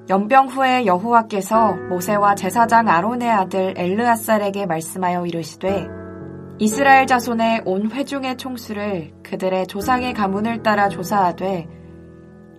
연병 후에 여호와께서 모세와 제사장 아론의 아들 엘르아살에게 말씀하여 이르시되 이스라엘 자손의 온 회중의 총수를 그들의 조상의 가문을 따라 조사하되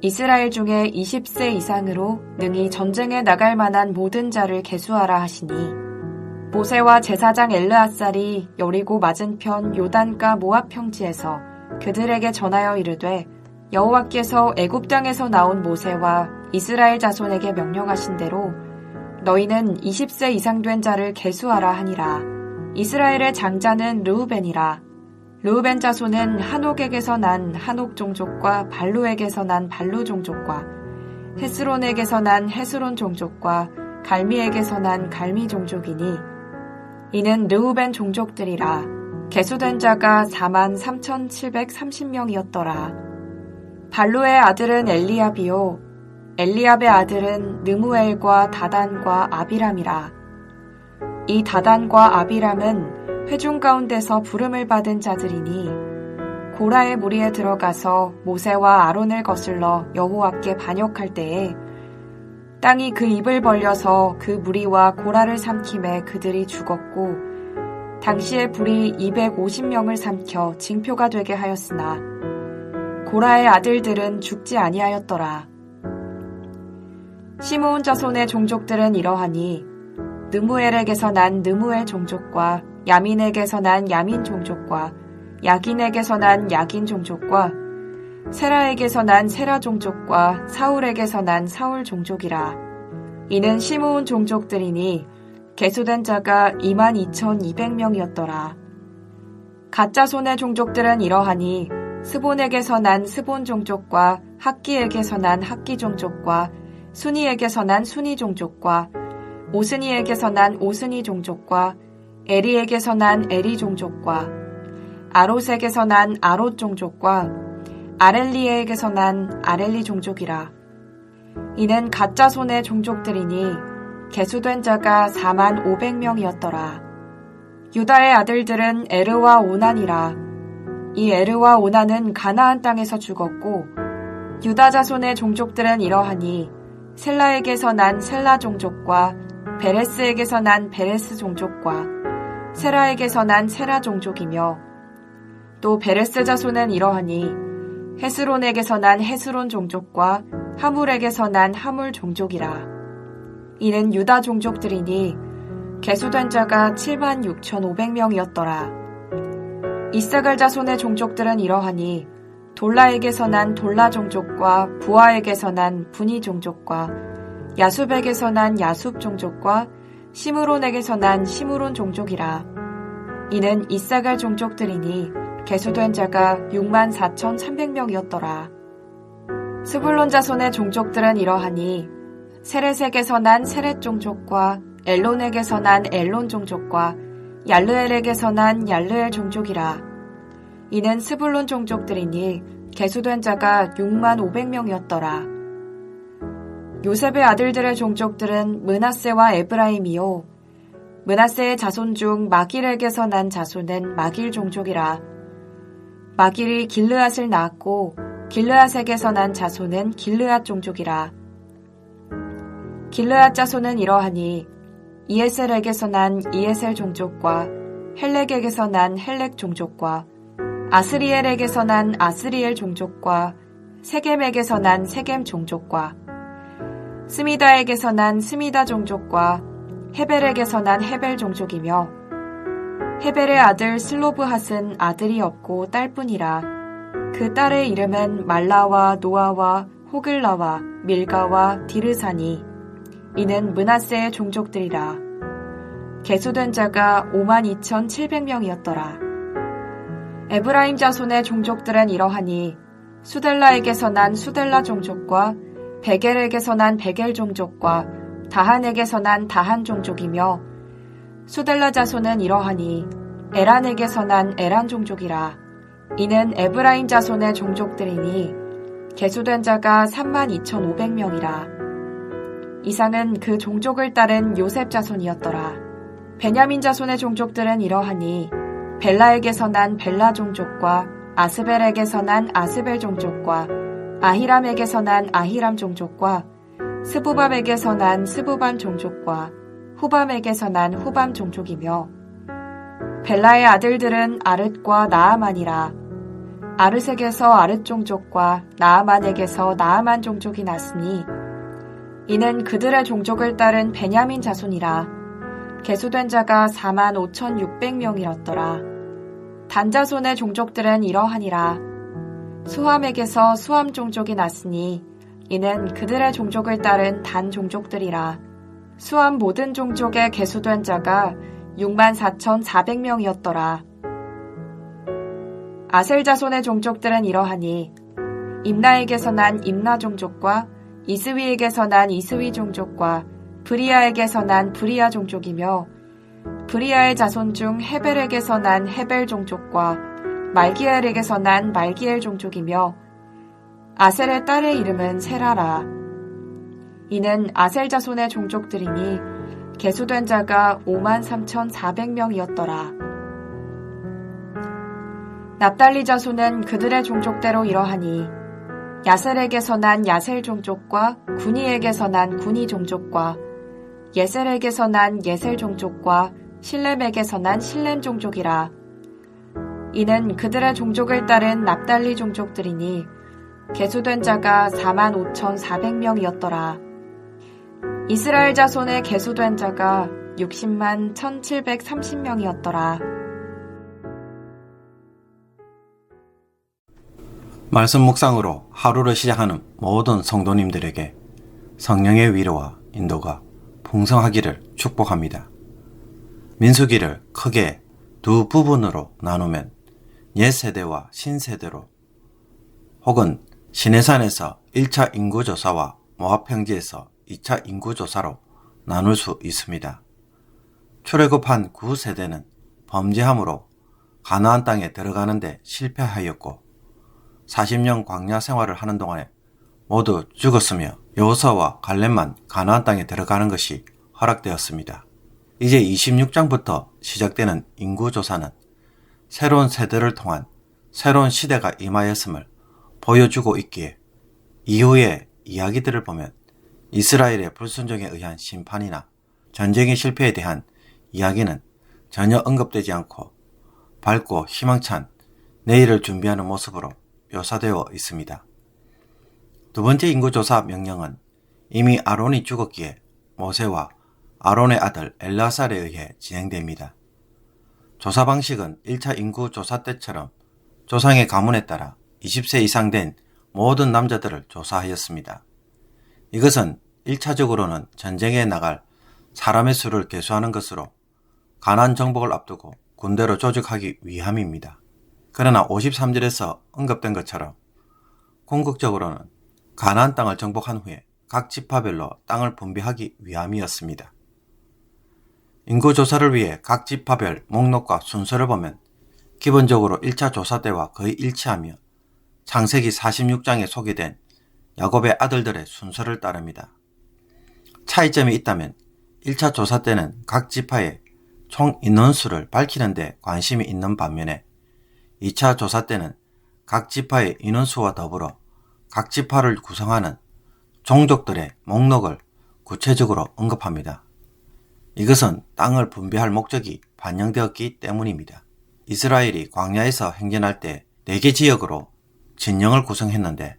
이스라엘 중에 20세 이상으로 능히 전쟁에 나갈 만한 모든 자를 계수하라 하시니 모세와 제사장 엘르아살이 여리고 맞은편 요단가 모압 평지에서 그들에게 전하여 이르되 여호와께서 애굽 땅에서 나온 모세와 이스라엘 자손에게 명령하신 대로 너희는 20세 이상 된 자를 계수하라 하니라. 이스라엘의 장자는 르우벤이라. 르우벤 자손은 한옥에게서 난 한옥 종족과 발루에게서 난 발루 종족과 헤스론에게서 난 헤스론 종족과 갈미에게서 난 갈미 종족이니 이는 르우벤 종족들이라. 계수된 자가 43,730명이었더라. 발루의 아들은 엘리압이요 엘리압의 아들은 느무엘과 다단과 아비람이라. 이 다단과 아비람은 회중 가운데서 부름을 받은 자들이니 고라의 무리에 들어가서 모세와 아론을 거슬러 여호와께 반역할 때에 땅이 그 입을 벌려서 그 무리와 고라를 삼킴에 그들이 죽었고 당시에 불이 250명을 삼켜 징표가 되게 하였으나 고라의 아들들은 죽지 아니하였더라. 시므온 자손의 종족들은 이러하니 느무엘에게서 난 느무엘 종족과 야민에게서 난 야민 종족과 야긴에게서 난 야긴 종족과 세라에게서 난 세라 종족과 사울에게서 난 사울 종족이라. 이는 시므온 종족들이니 계수된 자가 22,200명이었더라. 갓 자손의 종족들은 이러하니 스본에게서 난 스본 종족과 학기에게서 난 학기 종족과 순이에게서 난 순이 종족과 오스니에게서 난 오스니 종족과 에리에게서 난 에리 종족과 아롯에게서 난 아롯 종족과 아렐리에게서 난 아렐리 종족이라. 이는 갓 자손의 종족들이니 계수된 자가 45,000명이었더라. 유다의 아들들은 에르와 오난이라. 이 에르와 오난은 가나안 땅에서 죽었고 유다 자손의 종족들은 이러하니 셀라에게서 난 셀라 종족과 베레스에게서 난 베레스 종족과 세라에게서 난 세라 종족이며 또 베레스 자손은 이러하니 헤스론에게서 난 헤스론 종족과 하물에게서 난 하물 종족이라. 이는 유다 종족들이니 계수된 자가 76,500명이었더라. 이사갈 자손의 종족들은 이러하니 돌라에게서 난 돌라 종족과 부하에게서 난 분이 종족과 야숲에게서 난 야숲 종족과 시므론에게서 난 시므론 종족이라. 이는 이사갈 종족들이니 계수된 자가 64,300명이었더라. 스불론 자손의 종족들은 이러하니 세렛에게서 난 세렛 종족과 엘론에게서 난 엘론 종족과 얄르엘에게서 난 얄르엘 종족이라. 이는 스불론 종족들이니 계수된 자가 65,000명이었더라. 요셉의 아들들의 종족들은 므낫세와 에브라임이요 므낫세의 자손 중 마길에게서 난 자손은 마길 종족이라. 마길이 길르앗을 낳았고 길르앗에게서 난 자손은 길르앗 종족이라. 길르앗 자손은 이러하니 이에셀에게서 난 이에셀 종족과 헬렉에게서 난 헬렉 종족과 아스리엘에게서 난 아스리엘 종족과 세겜에게서 난 세겜 종족과 스미다에게서 난 스미다 종족과 헤벨에게서 난 헤벨 종족이며 헤벨의 아들 슬로브핫은 아들이 없고 딸뿐이라. 그 딸의 이름은 말라와 노아와 호글라와 밀가와 디르사니. 이는 므낫세의 종족들이라. 계수된 자가 52,700명이었더라. 에브라임 자손의 종족들은 이러하니 수델라에게서 난 수델라 종족과 베겔에게서 난 베겔 종족과 다한에게서 난 다한 종족이며 수델라 자손은 이러하니 에란에게서 난 에란 종족이라. 이는 에브라임 자손의 종족들이니 계수된 자가 32,500명이라. 이상은 그 종족을 따른 요셉 자손이었더라. 베냐민 자손의 종족들은 이러하니 벨라에게서 난 벨라 종족과 아스벨에게서 난 아스벨 종족과 아히람에게서 난 아히람 종족과 스부밤에게서 난 스부밤 종족과 후밤에게서 난 후밤 종족이며 벨라의 아들들은 아릇과 나아만이라. 아릇에게서 아릇 종족과 나아만에게서 나아만 종족이 났으니 이는 그들의 종족을 따른 베냐민 자손이라. 계수된 자가 45,600명이었더라. 단 자손의 종족들은 이러하니라. 수함에게서 수함 종족이 났으니 이는 그들의 종족을 따른 단 종족들이라. 수함 모든 종족에 계수된 자가 64,400명이었더라. 아셀 자손의 종족들은 이러하니 임나에게서 난 임나 종족과 이스위에게서 난 이스위 종족과 브리아에게서 난 브리아 종족이며 브리아의 자손 중 헤벨에게서 난 헤벨 종족과 말기엘에게서 난 말기엘 종족이며 아셀의 딸의 이름은 세라라. 이는 아셀 자손의 종족들이니 계수된 자가 53,400명이었더라. 납달리 자손은 그들의 종족대로 이러하니 야셀에게서 난 야셀 종족과 구니에게서 난 구니 종족과 예셀에게서 난 예셀 종족과 실렘에게서 난 실렘 종족이라. 이는 그들의 종족을 따른 납달리 종족들이니 계수된 자가 45,400명이었더라. 이스라엘 자손의 계수된 자가 60만 1,730명이었더라. 말씀 묵상으로 하루를 시작하는 모든 성도님들에게 성령의 위로와 인도가 풍성하기를 축복합니다. 민수기를 크게 두 부분으로 나누면 옛 세대와 신세대로 혹은 시내산에서 1차 인구조사와 모압평지에서 2차 인구조사로 나눌 수 있습니다. 출애굽한 9세대는 범죄함으로 가나안 땅에 들어가는데 실패하였고 40년 광야 생활을 하는 동안에 모두 죽었으며 여호수아와 갈렙만 가나안 땅에 들어가는 것이 허락되었습니다. 이제 26장부터 시작되는 인구조사는 새로운 세대를 통한 새로운 시대가 임하였음을 보여주고 있기에 이후의 이야기들을 보면 이스라엘의 불순종에 의한 심판이나 전쟁의 실패에 대한 이야기는 전혀 언급되지 않고 밝고 희망찬 내일을 준비하는 모습으로 묘사되어 있습니다. 두 번째 인구조사 명령은 이미 아론이 죽었기에 모세와 아론의 아들 엘르아살에 의해 진행됩니다. 조사 방식은 1차 인구조사 때처럼 조상의 가문에 따라 20세 이상 된 모든 남자들을 조사하였습니다. 이것은 1차적으로는 전쟁에 나갈 사람의 수를 계수하는 것으로 가나안 정복을 앞두고 군대로 조직하기 위함입니다. 그러나 53절에서 언급된 것처럼 궁극적으로는 가나안 땅을 정복한 후에 각 지파별로 땅을 분배하기 위함이었습니다. 인구조사를 위해 각 지파별 목록과 순서를 보면 기본적으로 1차 조사 때와 거의 일치하며 창세기 46장에 소개된 야곱의 아들들의 순서를 따릅니다. 차이점이 있다면 1차 조사 때는 각 지파의 총 인원수를 밝히는 데 관심이 있는 반면에 2차 조사 때는 각 지파의 인원수와 더불어 각 지파를 구성하는 종족들의 목록을 구체적으로 언급합니다. 이것은 땅을 분배할 목적이 반영되었기 때문입니다. 이스라엘이 광야에서 행진할 때 4개 지역으로 진영을 구성했는데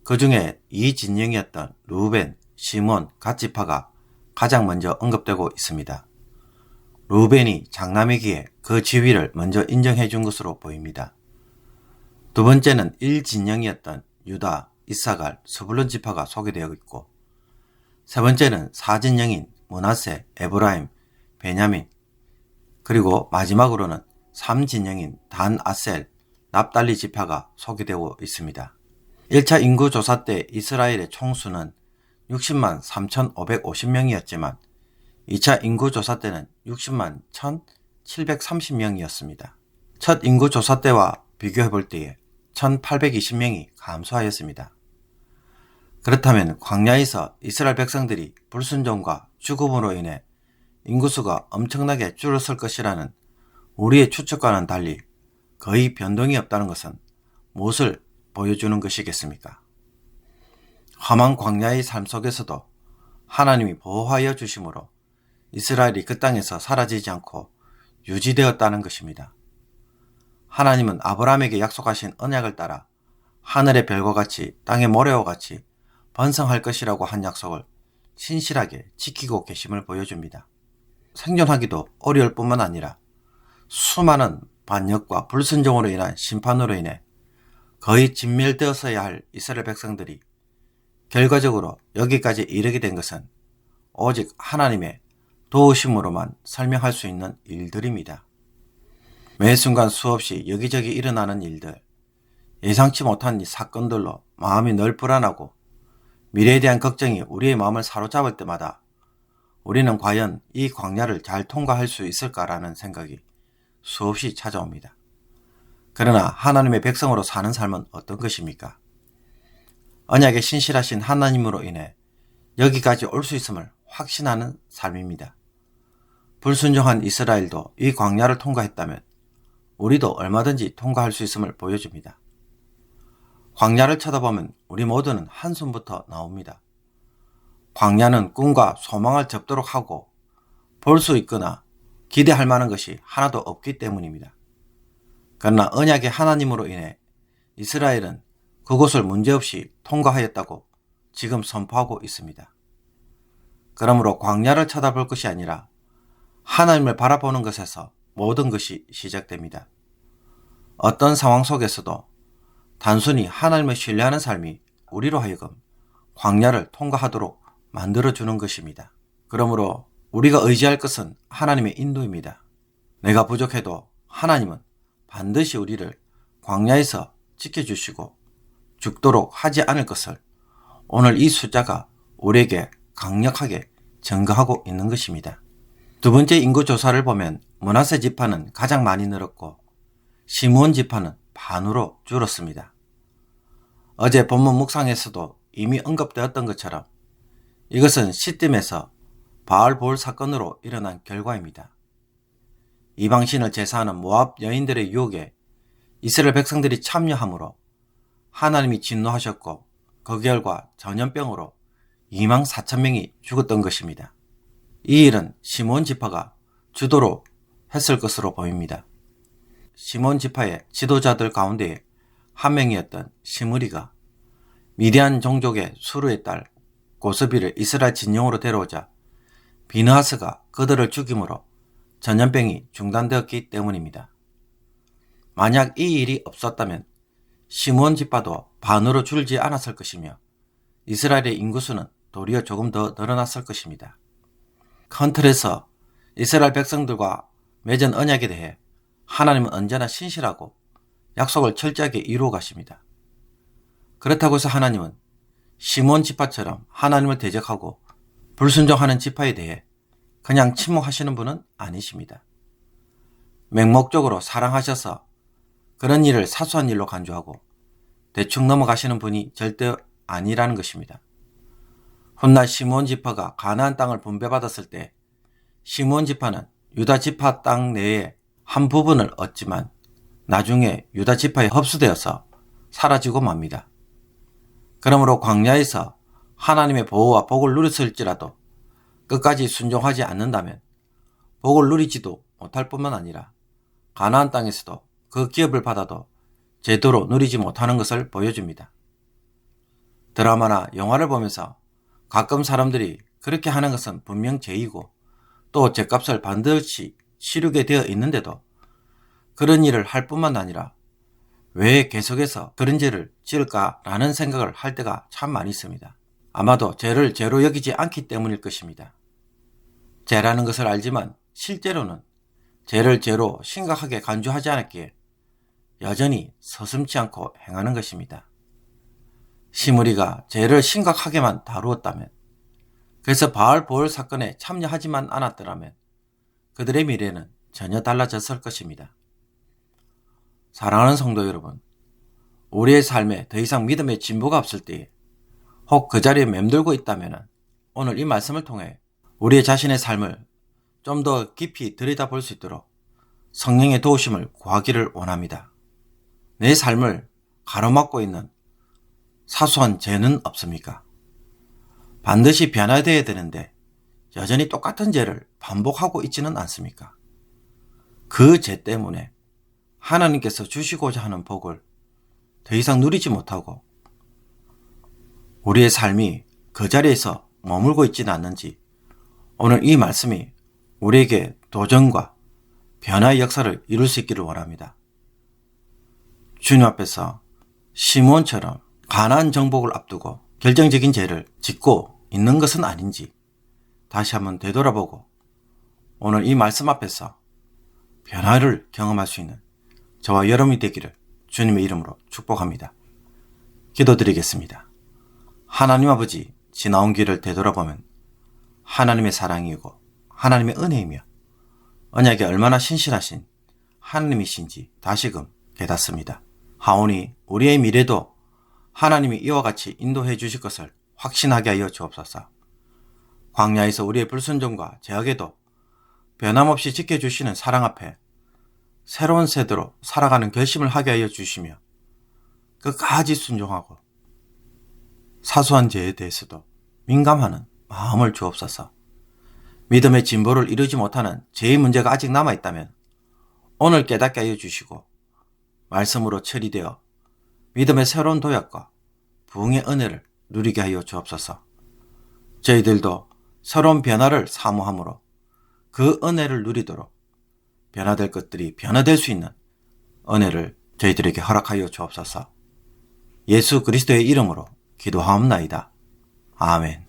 그 중에 이 진영이었던 르우벤, 시몬, 갓 지파가 가장 먼저 언급되고 있습니다. 르우벤이 장남이기에 그 지위를 먼저 인정해 준 것으로 보입니다. 두 번째는 1진영이었던 유다, 이사갈, 스불론 지파가 소개되어 있고 세 번째는 4진영인 므낫세, 에브라임, 베냐민 그리고 마지막으로는 3진영인 단, 아셀, 납달리 지파가 소개되고 있습니다. 1차 인구조사 때 이스라엘의 총수는 60만 3,550명이었지만 2차 인구조사 때는 60만 1,730명이었습니다. 첫 인구조사 때와 비교해 볼 때에 1,820명이 감소하였습니다. 그렇다면 광야에서 이스라엘 백성들이 불순종과 죽음으로 인해 인구수가 엄청나게 줄었을 것이라는 우리의 추측과는 달리 거의 변동이 없다는 것은 무엇을 보여주는 것이겠습니까? 험한 광야의 삶 속에서도 하나님이 보호하여 주심으로 이스라엘이 그 땅에서 사라지지 않고 유지되었다는 것입니다. 하나님은 아브라함에게 약속하신 언약을 따라 하늘의 별과 같이 땅의 모래와 같이 번성할 것이라고 한 약속을 신실하게 지키고 계심을 보여줍니다. 생존하기도 어려울 뿐만 아니라 수많은 반역과 불순종으로 인한 심판으로 인해 거의 진멸되었어야 할 이스라엘 백성들이 결과적으로 여기까지 이르게 된 것은 오직 하나님의 도우심으로만 설명할 수 있는 일들입니다. 매 순간 수없이 여기저기 일어나는 일들, 예상치 못한 이 사건들로 마음이 늘 불안하고 미래에 대한 걱정이 우리의 마음을 사로잡을 때마다 우리는 과연 이 광야를 잘 통과할 수 있을까라는 생각이 수없이 찾아옵니다. 그러나 하나님의 백성으로 사는 삶은 어떤 것입니까? 언약에 신실하신 하나님으로 인해 여기까지 올 수 있음을 확신하는 삶입니다. 불순종한 이스라엘도 이 광야를 통과했다면 우리도 얼마든지 통과할 수 있음을 보여줍니다. 광야를 쳐다보면 우리 모두는 한숨부터 나옵니다. 광야는 꿈과 소망을 접도록 하고 볼 수 있거나 기대할 만한 것이 하나도 없기 때문입니다. 그러나 언약의 하나님으로 인해 이스라엘은 그곳을 문제없이 통과하였다고 지금 선포하고 있습니다. 그러므로 광야를 쳐다볼 것이 아니라 하나님을 바라보는 것에서 모든 것이 시작됩니다. 어떤 상황 속에서도 단순히 하나님을 신뢰하는 삶이 우리로 하여금 광야를 통과하도록 만들어주는 것입니다. 그러므로 우리가 의지할 것은 하나님의 인도입니다. 내가 부족해도 하나님은 반드시 우리를 광야에서 지켜주시고 죽도록 하지 않을 것을 오늘 이 숫자가 우리에게 강력하게 증거하고 있는 것입니다. 두 번째 인구 조사를 보면 므낫세 지파는 가장 많이 늘었고 시므온 지파는 반으로 줄었습니다. 어제 본문 묵상에서도 이미 언급되었던 것처럼 이것은 시딤에서 바알보올 사건으로 일어난 결과입니다. 이방신을 제사하는 모압 여인들의 유혹에 이스라엘 백성들이 참여함으로 하나님이 진노하셨고 그 결과 전염병으로 2만 4천 명이 죽었던 것입니다. 이 일은 시므온 지파가 주도로 했을 것으로 보입니다. 시므온 지파의 지도자들 가운데 한 명이었던 시므리가 미디안 종족의 수르의 딸 고스비를 이스라엘 진영으로 데려오자 비느하스가 그들을 죽임으로 전염병이 중단되었기 때문입니다. 만약 이 일이 없었다면 시므온 지파도 반으로 줄지 않았을 것이며 이스라엘의 인구수는 도리어 조금 더 늘어났을 것입니다. 큰 틀에서 이스라엘 백성들과 맺은 언약에 대해 하나님은 언제나 신실하고 약속을 철저하게 이루어 가십니다. 그렇다고 해서 하나님은 시므온 지파처럼 하나님을 대적하고 불순종하는 지파에 대해 그냥 침묵하시는 분은 아니십니다. 맹목적으로 사랑하셔서 그런 일을 사소한 일로 간주하고 대충 넘어가시는 분이 절대 아니라는 것입니다. 훗날 시므온 지파가 가나안 땅을 분배받았을 때 시므온 지파는 유다 지파 땅 내에 한 부분을 얻지만 나중에 유다 지파에 흡수되어서 사라지고 맙니다. 그러므로 광야에서 하나님의 보호와 복을 누렸을지라도 끝까지 순종하지 않는다면 복을 누리지도 못할 뿐만 아니라 가나안 땅에서도 그 기업을 받아도 제대로 누리지 못하는 것을 보여줍니다. 드라마나 영화를 보면서 가끔 사람들이 그렇게 하는 것은 분명 죄이고 또 죄값을 반드시 치르게 되어 있는데도 그런 일을 할 뿐만 아니라 왜 계속해서 그런 죄를 지을까라는 생각을 할 때가 참 많이 있습니다. 아마도 죄를 죄로 여기지 않기 때문일 것입니다. 죄라는 것을 알지만 실제로는 죄를 죄로 심각하게 간주하지 않았기에 여전히 서슴지 않고 행하는 것입니다. 시므리가 죄를 심각하게만 다루었다면, 그래서 바알보올 사건에 참여하지만 않았더라면 그들의 미래는 전혀 달라졌을 것입니다. 사랑하는 성도 여러분, 우리의 삶에 더 이상 믿음의 진보가 없을 때에 혹 그 자리에 맴돌고 있다면 오늘 이 말씀을 통해 우리의 자신의 삶을 좀 더 깊이 들여다볼 수 있도록 성령의 도우심을 구하기를 원합니다. 내 삶을 가로막고 있는 사소한 죄는 없습니까? 반드시 변화되어야 되는데 여전히 똑같은 죄를 반복하고 있지는 않습니까? 그 죄 때문에 하나님께서 주시고자 하는 복을 더 이상 누리지 못하고 우리의 삶이 그 자리에서 머물고 있지는 않는지 오늘 이 말씀이 우리에게 도전과 변화의 역사를 이룰 수 있기를 원합니다. 주님 앞에서 시몬처럼 가나안 정복을 앞두고 결정적인 죄를 짓고 있는 것은 아닌지 다시 한번 되돌아보고 오늘 이 말씀 앞에서 변화를 경험할 수 있는 저와 여러분이 되기를 주님의 이름으로 축복합니다. 기도드리겠습니다. 하나님 아버지, 지나온 길을 되돌아보면 하나님의 사랑이고 하나님의 은혜이며 언약에 얼마나 신실하신 하나님이신지 다시금 깨닫습니다. 하오니 우리의 미래도 하나님이 이와 같이 인도해 주실 것을 확신하게 하여 주옵소서. 광야에서 우리의 불순종과 죄악에도 변함없이 지켜주시는 사랑 앞에 새로운 세대로 살아가는 결심을 하게 하여 주시며 끝까지 순종하고 사소한 죄에 대해서도 민감하는 마음을 주옵소서. 믿음의 진보를 이루지 못하는 죄의 문제가 아직 남아있다면 오늘 깨닫게 하여 주시고 말씀으로 처리되어 믿음의 새로운 도약과 부흥의 은혜를 누리게 하여 주옵소서. 저희들도 새로운 변화를 사모함으로 그 은혜를 누리도록 변화될 것들이 변화될 수 있는 은혜를 저희들에게 허락하여 주옵소서. 예수 그리스도의 이름으로 기도하옵나이다. 아멘.